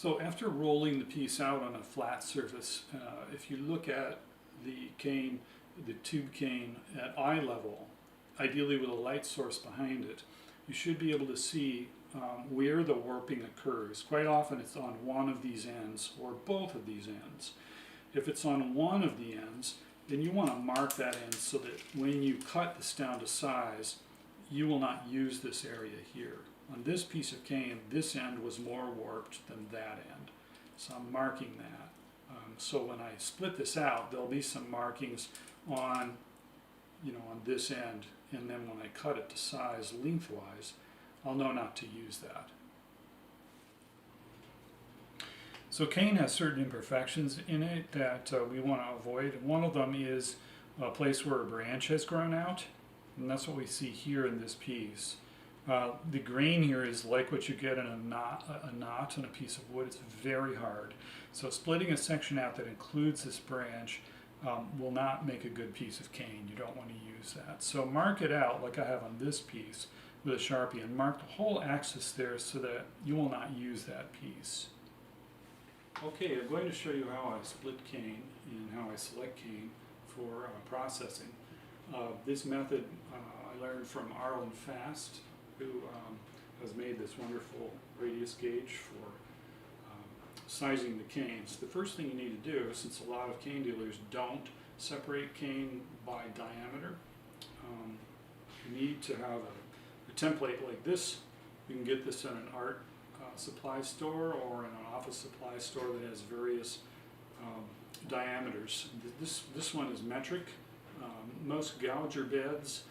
So after rolling the piece out on a flat surface, if you look at the cane, the tube cane at eye level, ideally with a light source behind it, you should be able to see where the warping occurs. Quite often it's on one of these ends or both of these ends. If it's on one of the ends, then you want to mark that end so that when you cut this down to size, you will not use this area here. On this piece of cane, this end was more warped than that end. So I'm marking that. So when I split this out, there'll be some markings on, on this end, and then when I cut it to size lengthwise, I'll know not to use that. So cane has certain imperfections in it that we want to avoid. One of them is a place where a branch has grown out, and that's what we see here in this piece. The grain here is like what you get in a knot in a piece of wood. It's very hard. So splitting a section out that includes this branch will not make a good piece of cane. You don't want to use that. So mark it out like I have on this piece with a Sharpie, and mark the whole axis there so that you will not use that piece. Okay, I'm going to show you how I split cane and how I select cane for processing. This method I learned from Randall Fusco, who has made this wonderful radius gauge for sizing the canes. The first thing you need to do, since a lot of cane dealers don't separate cane by diameter, you need to have a template like this. You can get this in an art supply store or in an office supply store that has various diameters. This one is metric. Most gouger beds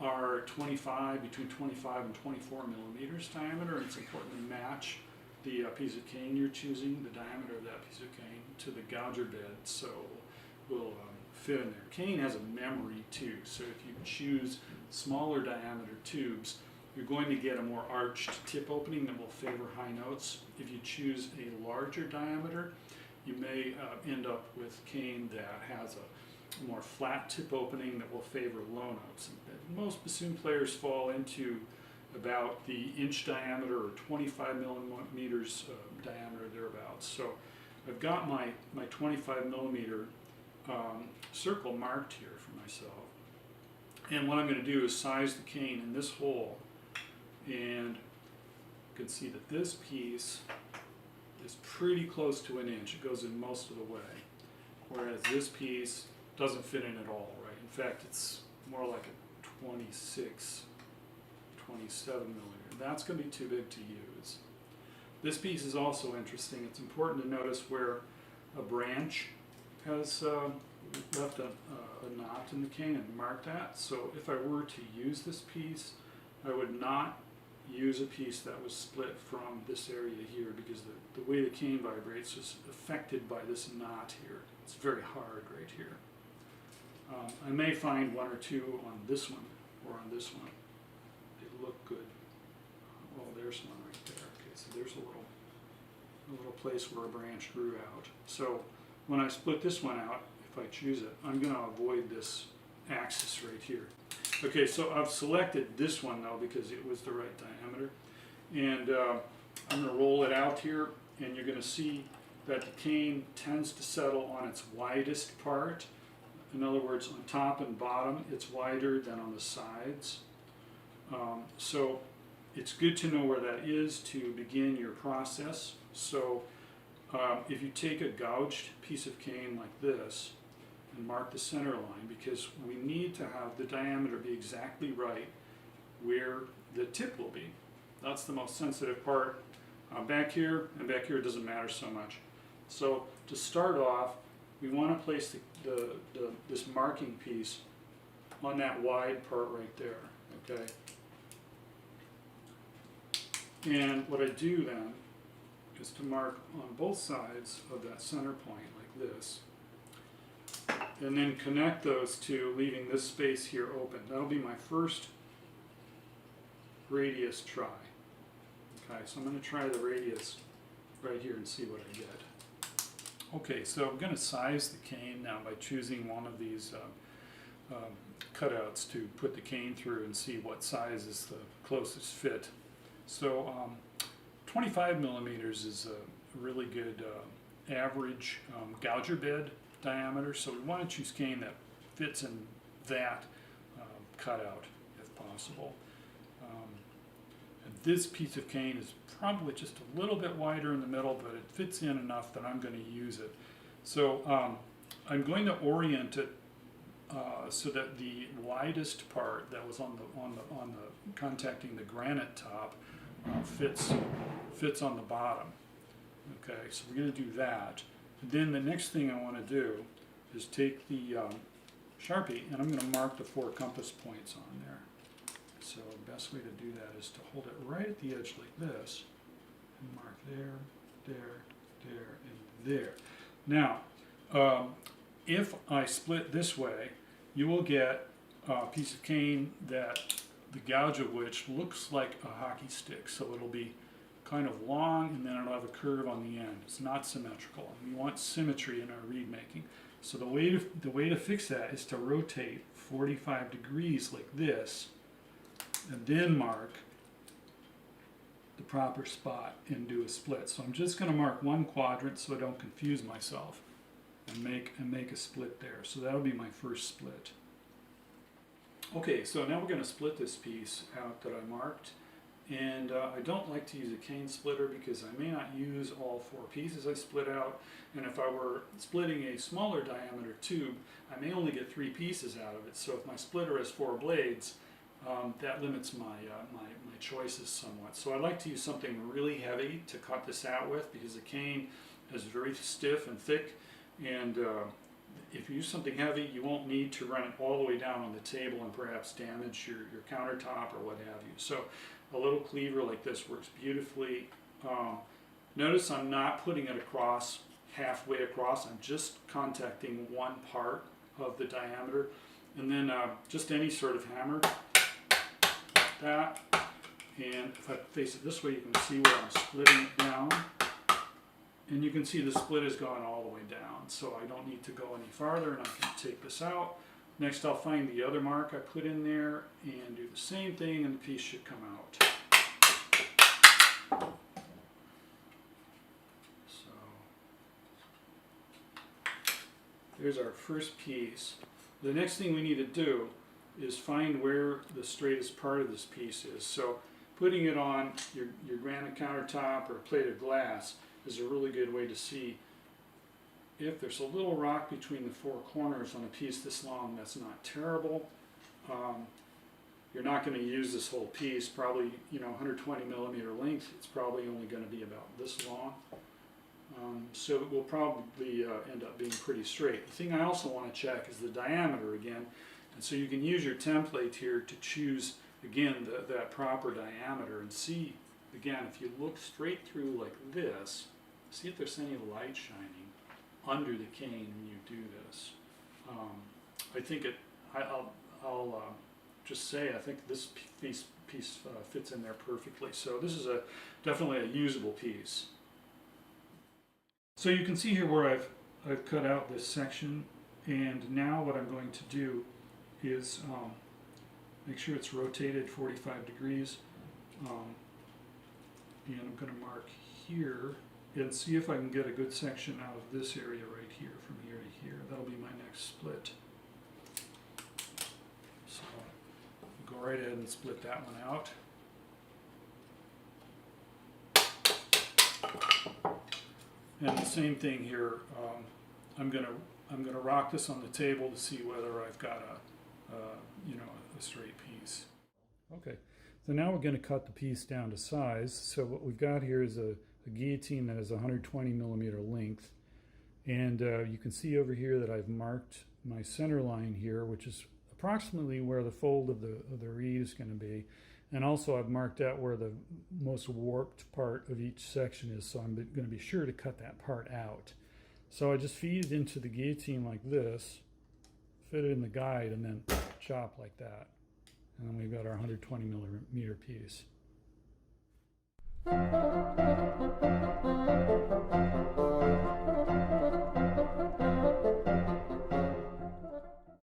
are between 25 and 24 millimeters diameter, and it's important to match the piece of cane you're choosing, the diameter of that piece of cane, to the gouger bed so it will fit in there. Cane has a memory too, so if you choose smaller diameter tubes, you're going to get a more arched tip opening that will favor high notes. If you choose a larger diameter, you may end up with cane that has a more flat tip opening that will favor low notes. Most bassoon players fall into about the inch diameter or 25 millimeters diameter thereabouts. So I've got my 25 millimeter circle marked here for myself. And what I'm going to do is size the cane in this hole, and you can see that this piece is pretty close to an inch. It goes in most of the way, whereas this piece doesn't fit in at all, right? In fact, it's more like a 26, 27 millimeter. That's going to be too big to use. This piece is also interesting. It's important to notice where a branch has left a knot in the cane and mark that. So if I were to use this piece, I would not use a piece that was split from this area here, because the way the cane vibrates is affected by this knot here. It's very hard right here. I may find one or two on this one or on this one. They look good. Oh, there's one right there. Okay, so there's a little place where a branch grew out. So when I split this one out, if I choose it, I'm going to avoid this axis right here. Okay, so I've selected this one though because it was the right diameter, and I'm going to roll it out here, and you're going to see that the cane tends to settle on its widest part. In other words, on top and bottom, it's wider than on the sides. So it's good to know where that is to begin your process. So if you take a gouged piece of cane like this and mark the center line, because we need to have the diameter be exactly right where the tip will be. That's the most sensitive part. Back here and back here, it doesn't matter so much. So to start off, we want to place this marking piece on that wide part right there, okay? And what I do then is to mark on both sides of that center point like this, and then connect those two, leaving this space here open. That'll be my first radius try. Okay, so I'm going to try the radius right here and see what I get. Okay, so I'm going to size the cane now by choosing one of these cutouts to put the cane through and see what size is the closest fit. So 25 millimeters is a really good average gouger bed diameter. So we want to choose cane that fits in that cutout if possible. And this piece of cane is probably just a little bit wider in the middle, but it fits in enough that I'm going to use it. So I'm going to orient it so that the widest part that was on the contacting the granite top fits on the bottom. Okay, so we're going to do that. And then the next thing I want to do is take the Sharpie and I'm going to mark the 4 compass points on there. So the best way to do that is to hold it right at the edge like this and mark there, and there. Now, if I split this way, you will get a piece of cane that the gouge of which looks like a hockey stick. So it'll be kind of long and then it'll have a curve on the end. It's not symmetrical. And we want symmetry in our reed making. So the way to fix that is to rotate 45 degrees like this and then mark the proper spot and do a split. So I'm just going to mark one quadrant so I don't confuse myself and make a split there. So that'll be my first split. Okay, so now we're going to split this piece out that I marked. And I don't like to use a cane splitter because I may not use all 4 pieces I split out. And if I were splitting a smaller diameter tube, I may only get 3 pieces out of it. So if my splitter has 4 blades, that limits my choices somewhat. So I like to use something really heavy to cut this out with because the cane is very stiff and thick. And if you use something heavy, you won't need to run it all the way down on the table and perhaps damage your countertop or what have you. So a little cleaver like this works beautifully. Notice I'm not putting it across, halfway across. I'm just contacting one part of the diameter. And then just any sort of hammer, like that. And if I face it this way, you can see where I'm splitting it down. And you can see the split has gone all the way down. So I don't need to go any farther and I can take this out. Next I'll find the other mark I put in there and do the same thing and the piece should come out. So there's our first piece. The next thing we need to do is find where the straightest part of this piece is. So putting it on your granite countertop or a plate of glass is a really good way to see if there's a little rock between the 4 corners on a piece this long. That's not terrible. You're not going to use this whole piece, probably 120 millimeter length. It's probably only going to be about this long. So it will probably end up being pretty straight. The thing I also want to check is the diameter again. And so you can use your template here to choose again that proper diameter and see again if you look straight through like this, see if there's any light shining under the cane when you do this. I think I'll just say I think this piece fits in there perfectly. So this is definitely a usable piece. So you can see here where I've cut out this section, and now what I'm going to do is make sure it's rotated 45 degrees, and I'm going to mark here and see if I can get a good section out of this area right here, from here to here. That'll be my next split. So go right ahead and split that one out. And the same thing here. I'm gonna rock this on the table to see whether I've got a straight piece. Okay, so now we're going to cut the piece down to size. So what we've got here is a guillotine that is 120 millimeter length, and you can see over here that I've marked my center line here, which is approximately where the fold of the reed is going to be. And also I've marked out where the most warped part of each section is, so I'm going to be sure to cut that part out. So I just feed it into the guillotine like this, fit it in the guide, and then chop like that. And then we've got our 120 millimeter piece.